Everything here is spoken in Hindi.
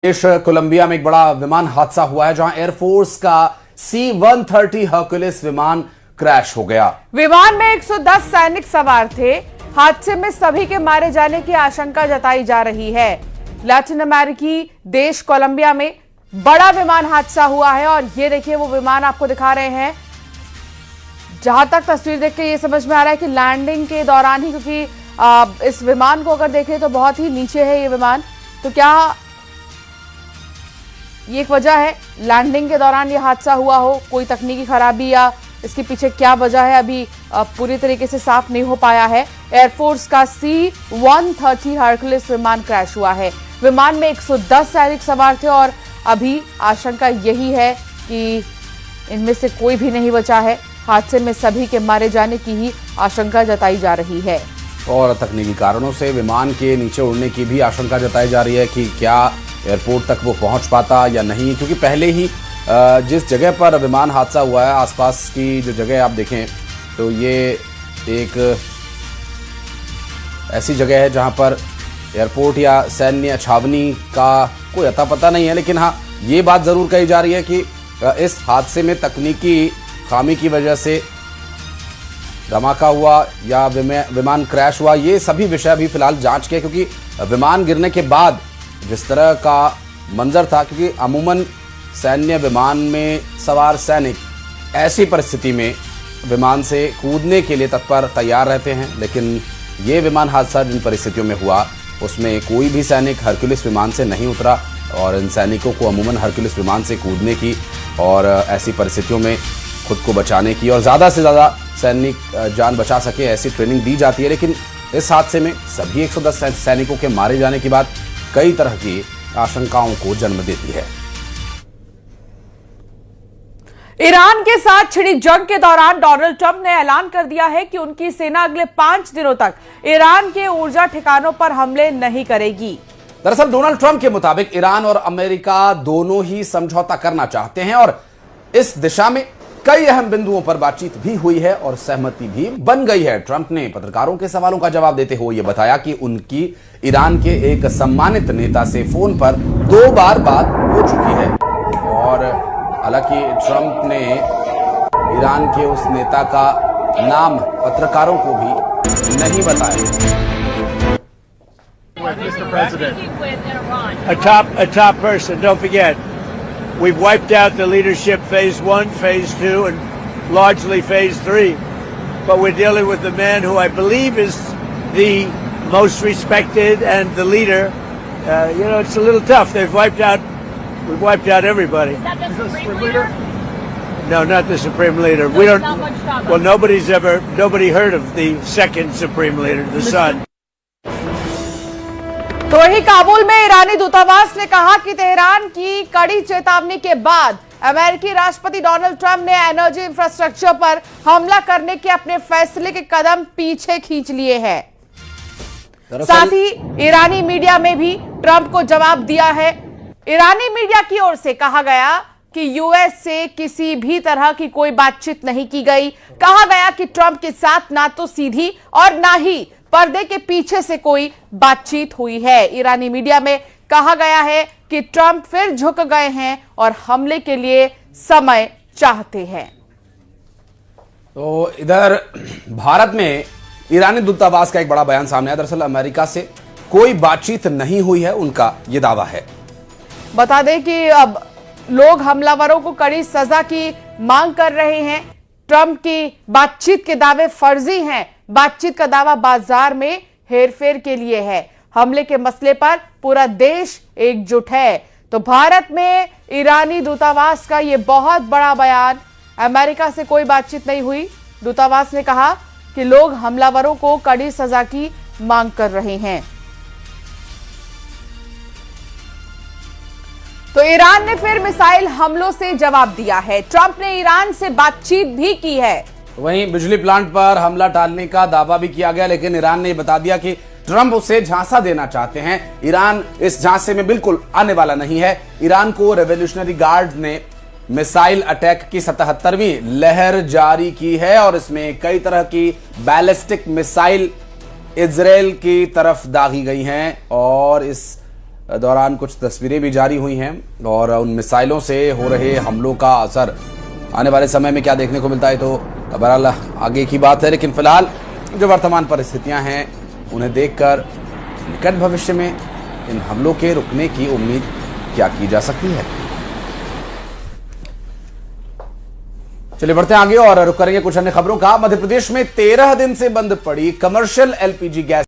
देश कोलंबिया में एक बड़ा विमान हादसा हुआ है जहां एयरफोर्स का C-130 हर्कुलिस विमान क्रैश हो गया। विमान में 110 सैनिक सवार थे। हादसे में सभी के मारे जाने की आशंका जताई जा रही है। लैटिन अमेरिकी देश कोलंबिया में बड़ा विमान हादसा हुआ है और ये देखिए वो विमान आपको दिखा रहे हैं। जहां तक तस्वीर देख के ये समझ में आ रहा है कि लैंडिंग के दौरान ही, क्योंकि इस विमान को अगर देखें तो बहुत ही नीचे है ये विमान, तो क्या ये एक वजह है लैंडिंग के दौरान ये हादसा हुआ हो, कोई तकनीकी खराबी या इसके पीछे क्या वजह है अभी पूरी तरीके से साफ नहीं हो पाया है। एयरफोर्स का C-130 हर्कुलिस विमान क्रैश हुआ है। विमान में 110 सैनिक सवार थे और अभी आशंका यही है कि इनमें से कोई भी नहीं बचा है। हादसे में सभी के मारे जाने की ही आशंका जताई जा रही है और तकनीकी कारणों से विमान के नीचे उड़ने की भी आशंका जताई जा रही है कि क्या एयरपोर्ट तक वो पहुंच पाता या नहीं, क्योंकि पहले ही जिस जगह पर विमान हादसा हुआ है आसपास की जो जगह आप देखें तो ये एक ऐसी जगह है जहां पर एयरपोर्ट या सैन्य छावनी का कोई अता पता नहीं है। लेकिन हाँ, ये बात जरूर कही जा रही है कि इस हादसे में तकनीकी खामी की वजह से धमाका हुआ या विमान क्रैश हुआ, ये सभी विषय भी फिलहाल जांच के, क्योंकि विमान गिरने के बाद जिस तरह का मंजर था, क्योंकि अमूमन सैन्य विमान में सवार सैनिक ऐसी परिस्थिति में विमान से कूदने के लिए तत्पर तैयार रहते हैं, लेकिन ये विमान हादसा जिन परिस्थितियों में हुआ उसमें कोई भी सैनिक हरकुलिस विमान से नहीं उतरा और इन सैनिकों को अमूमन हरकुलिस विमान से कूदने की और ऐसी परिस्थितियों में खुद को बचाने की और ज़्यादा से ज़्यादा सैनिक जान बचा सके ऐसी ट्रेनिंग दी जाती है। लेकिन इस हादसे में सभी 110 सैनिकों के मारे जाने की बात कई तरह की आशंकाओं को जन्म देती है। ईरान के साथ छिड़ी जंग के दौरान डोनाल्ड ट्रंप ने ऐलान कर दिया है कि उनकी सेना अगले 5 दिनों तक ईरान के ऊर्जा ठिकानों पर हमले नहीं करेगी। दरअसल डोनाल्ड ट्रंप के मुताबिक ईरान और अमेरिका दोनों ही समझौता करना चाहते हैं और इस दिशा में कई अहम बिंदुओं पर बातचीत भी हुई है और सहमति भी बन गई है। ट्रंप ने पत्रकारों के सवालों का जवाब देते हुए यह बताया कि उनकी ईरान के एक सम्मानित नेता से फोन पर 2 बार बात हो चुकी है और हालांकि ट्रंप ने ईरान के उस नेता का नाम पत्रकारों को भी नहीं बताया। Mr. President, a top person. Don't forget, we've wiped out the leadership phase 1, phase 2, and largely phase 3. But we're dealing with the man who I believe is the most respected and the leader. It's a little tough. We've wiped out everybody. Is that the Supreme Leader? No, not the Supreme Leader. So We don't. not much talk Well, nobody heard of the second Supreme Leader, the son. तो वही काबुल में ईरानी दूतावास ने कहा कि तेहरान की कड़ी चेतावनी के बाद अमेरिकी राष्ट्रपति डोनाल्ड ट्रंप ने एनर्जी इंफ्रास्ट्रक्चर पर हमला करने के अपने फैसले के कदम पीछे खींच लिए हैं। साथ ही ईरानी मीडिया में भी ट्रंप को जवाब दिया है। ईरानी मीडिया की ओर से कहा गया कि यूएस से किसी भी तरह की कोई बातचीत नहीं की गई। कहा गया कि ट्रंप के साथ ना तो सीधी और ना ही पर्दे के पीछे से कोई बातचीत हुई है। ईरानी मीडिया में कहा गया है कि ट्रंप फिर झुक गए हैं और हमले के लिए समय चाहते हैं। तो इधर भारत में ईरानी दूतावास का एक बड़ा बयान सामने आया। दरअसल अमेरिका से कोई बातचीत नहीं हुई है, उनका यह दावा है। बता दें कि अब लोग हमलावरों को कड़ी सजा की मांग कर रहे हैं। ट्रंप की बातचीत के दावे फर्जी हैं। बातचीत का दावा बाजार में हेरफेर के लिए है। हमले के मसले पर पूरा देश एकजुट है। तो भारत में ईरानी दूतावास का यह बहुत बड़ा बयान। अमेरिका से कोई बातचीत नहीं हुई। दूतावास ने कहा कि लोग हमलावरों को कड़ी सजा की मांग कर रहे हैं। तो ईरान ने फिर मिसाइल हमलों से जवाब दिया है। ट्रंप ने ईरान से बातचीत भी की है। वहीं बिजली प्लांट पर हमला टालने का दावा भी किया गया, लेकिन ईरान ने बता दिया कि ट्रंप उसे झांसा देना चाहते हैं। ईरान इस झांसे में बिल्कुल आने वाला नहीं है। ईरान को रेवोल्यूशनरी गार्ड ने मिसाइल अटैक की 77वीं लहर जारी की है और इसमें कई तरह की बैलिस्टिक मिसाइल इजराइल की तरफ दागी गई हैं और इस दौरान कुछ तस्वीरें भी जारी हुई हैं और उन मिसाइलों से हो रहे हमलों का असर आने वाले समय में क्या देखने को मिलता है तो बहरहाल आगे की बात है। लेकिन फिलहाल जो वर्तमान परिस्थितियां हैं उन्हें देखकर निकट भविष्य में इन हमलों के रुकने की उम्मीद क्या की जा सकती है। चलिए बढ़ते हैं आगे और रुक करेंगे कुछ अन्य खबरों का। मध्य प्रदेश में 13 दिन से बंद पड़ी कमर्शियल एलपीजी गैस